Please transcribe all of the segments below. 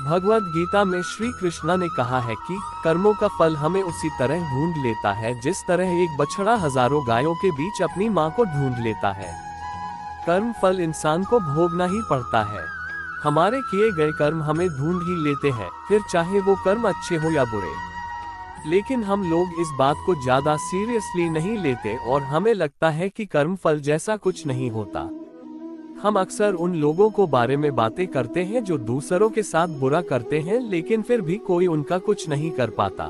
भगवद गीता में श्री कृष्ण ने कहा है कि कर्मों का फल हमें उसी तरह ढूंढ लेता है जिस तरह एक बछड़ा हजारों गायों के बीच अपनी मां को ढूंढ लेता है। कर्म फल इंसान को भोगना ही पड़ता है। हमारे किए गए कर्म हमें ढूंढ ही लेते हैं, फिर चाहे वो कर्म अच्छे हो या बुरे। लेकिन हम लोग इस बात को ज्यादा सीरियसली नहीं लेते और हमें लगता है कि कर्म फल जैसा कुछ नहीं होता। हम अक्सर उन लोगों को बारे में बातें करते हैं जो दूसरों के साथ बुरा करते हैं, लेकिन फिर भी कोई उनका कुछ नहीं कर पाता।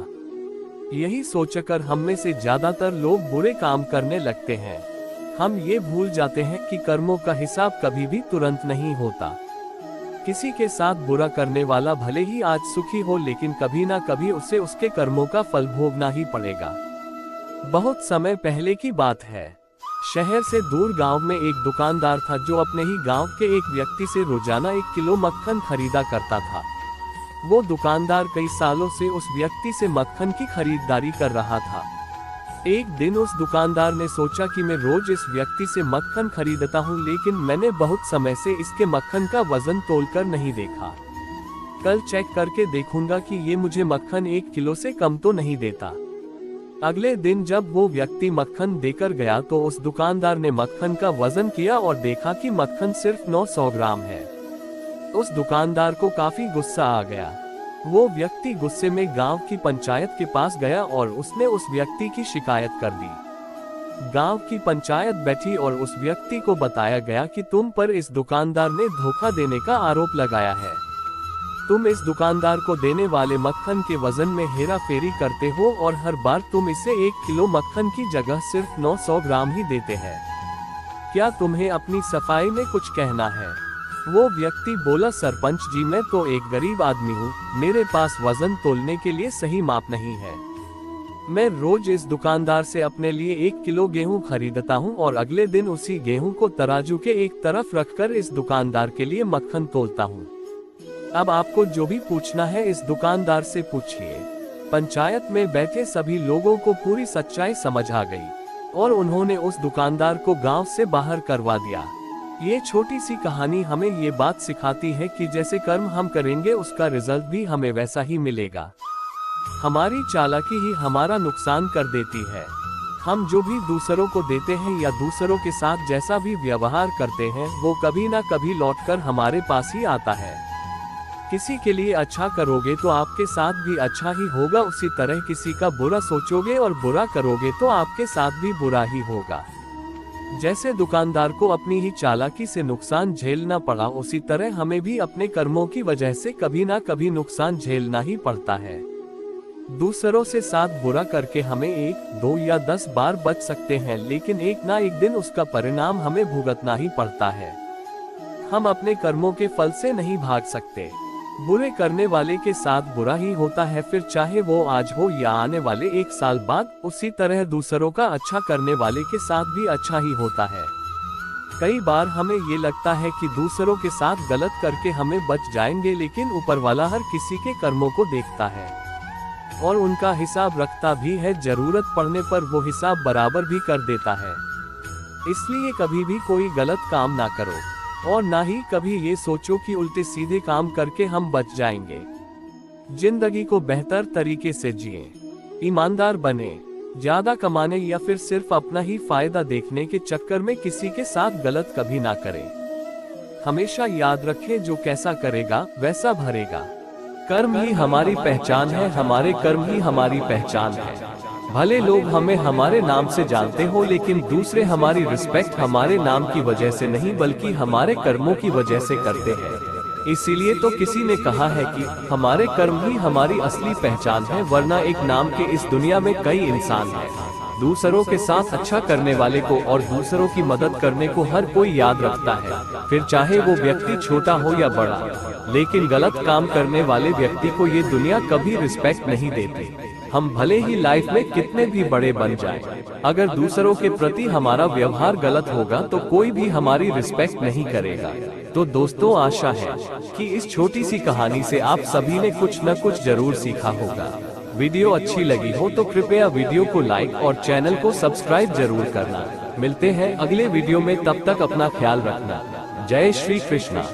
यही सोचकर हम में से ज्यादातर लोग बुरे काम करने लगते हैं। हम ये भूल जाते हैं कि कर्मों का हिसाब कभी भी तुरंत नहीं होता। किसी के साथ बुरा करने वाला भले ही आज सुखी हो, लेकिन कभी ना कभी उसे उसके कर्मों का फल भोगना ही पड़ेगा। बहुत समय पहले की बात है। शहर से दूर गांव में एक दुकानदार था जो अपने ही गांव के एक व्यक्ति से रोजाना 1 किलो मक्खन खरीदा करता था। वो दुकानदार कई सालों से उस व्यक्ति से मक्खन की खरीदारी कर रहा था। एक दिन उस दुकानदार ने सोचा कि मैं रोज इस व्यक्ति से मक्खन खरीदता हूँ, लेकिन मैंने बहुत समय से इसके मक्खन का वजन तोलकर नहीं देखा। कल चेक करके देखूंगा कि ये मुझे मक्खन 1 किलो से कम तो नहीं देता। अगले दिन जब वो व्यक्ति मक्खन देकर गया तो उस दुकानदार ने मक्खन का वजन किया और देखा कि मक्खन सिर्फ 900 ग्राम है। उस दुकानदार को काफी गुस्सा आ गया। वो व्यक्ति गुस्से में गांव की पंचायत के पास गया और उसने उस व्यक्ति की शिकायत कर दी। गांव की पंचायत बैठी और उस व्यक्ति को बताया गया कि तुम पर इस दुकानदार ने धोखा देने का आरोप लगाया है। तुम इस दुकानदार को देने वाले मक्खन के वजन में हेरा फेरी करते हो और हर बार तुम इसे 1 किलो मक्खन की जगह सिर्फ 900 ग्राम ही देते हैं। क्या तुम्हें अपनी सफाई में कुछ कहना है? वो व्यक्ति बोला, सरपंच जी, मैं तो एक गरीब आदमी हूँ, मेरे पास वजन तोलने के लिए सही माप नहीं है। मैं रोज इस दुकानदार से अपने लिए 1 किलो गेहूँ खरीदता हूँ और अगले दिन उसी गेहूँ को तराजू के एक तरफ रखकर इस दुकानदार के लिए मक्खन तोलता हूँ। अब आपको जो भी पूछना है इस दुकानदार से पूछिए। पंचायत में बैठे सभी लोगों को पूरी सच्चाई समझ आ गई और उन्होंने उस दुकानदार को गांव से बाहर करवा दिया। ये छोटी सी कहानी हमें ये बात सिखाती है कि जैसे कर्म हम करेंगे उसका रिजल्ट भी हमें वैसा ही मिलेगा। हमारी चालाकी ही हमारा नुकसान कर देती है। हम जो भी दूसरों को देते हैं या दूसरों के साथ जैसा भी व्यवहार करते हैं वो कभी ना कभी लौटकर हमारे पास ही आता है। किसी के लिए अच्छा करोगे तो आपके साथ भी अच्छा ही होगा, उसी तरह किसी का बुरा सोचोगे और बुरा करोगे तो आपके साथ भी बुरा ही होगा। जैसे दुकानदार को अपनी ही चालाकी से नुकसान झेलना पड़ा, उसी तरह हमें भी अपने कर्मों की वजह से कभी ना कभी नुकसान झेलना ही पड़ता है। दूसरों से साथ बुरा करके हमें 1, 2 या 10 बार बच सकते हैं, लेकिन एक ना एक दिन उसका परिणाम हमें भुगतना ही पड़ता है। हम अपने कर्मों के फल से नहीं भाग सकते। बुरे करने वाले के साथ बुरा ही होता है, फिर चाहे वो आज हो या आने वाले 1 साल बाद। उसी तरह दूसरों का अच्छा करने वाले के साथ भी अच्छा ही होता है। कई बार हमें ये लगता है कि दूसरों के साथ गलत करके हमें बच जाएंगे, लेकिन ऊपर वाला हर किसी के कर्मों को देखता है और उनका हिसाब रखता भी है। जरूरत पड़ने पर वो हिसाब बराबर भी कर देता है। इसलिए कभी भी कोई गलत काम ना करो और ना ही कभी ये सोचो कि उल्टे सीधे काम करके हम बच जाएंगे। जिंदगी को बेहतर तरीके से जिए, ईमानदार बने, ज्यादा कमाने या फिर सिर्फ अपना ही फायदा देखने के चक्कर में किसी के साथ गलत कभी ना करें। हमेशा याद रखें, जो कैसा करेगा वैसा भरेगा। कर्म ही हमारी पहचान है, हमारे कर्म ही हमारी पहचान है। भले लोग हमें हमारे नाम से जानते हो, लेकिन दूसरे हमारी रिस्पेक्ट हमारे नाम की वजह से नहीं बल्कि हमारे कर्मों की वजह से करते हैं। इसीलिए तो किसी ने कहा है कि हमारे कर्म ही हमारी असली पहचान है, वरना एक नाम के इस दुनिया में कई इंसान हैं। दूसरों के साथ अच्छा करने वाले को और दूसरों की मदद करने को हर कोई याद रखता है, फिर चाहे वो व्यक्ति छोटा हो या बड़ा। लेकिन गलत काम करने वाले व्यक्ति को ये दुनिया कभी रिस्पेक्ट नहीं देती। हम भले ही लाइफ में कितने भी बड़े बन जाएं, अगर दूसरों के प्रति हमारा व्यवहार गलत होगा तो कोई भी हमारी रिस्पेक्ट नहीं करेगा। तो दोस्तों, आशा है कि इस छोटी सी कहानी से आप सभी ने कुछ न कुछ जरूर सीखा होगा। वीडियो अच्छी लगी हो तो कृपया वीडियो को लाइक और चैनल को सब्सक्राइब जरूर करना। मिलते हैं अगले वीडियो में, तब तक अपना ख्याल रखना। जय श्री कृष्णा।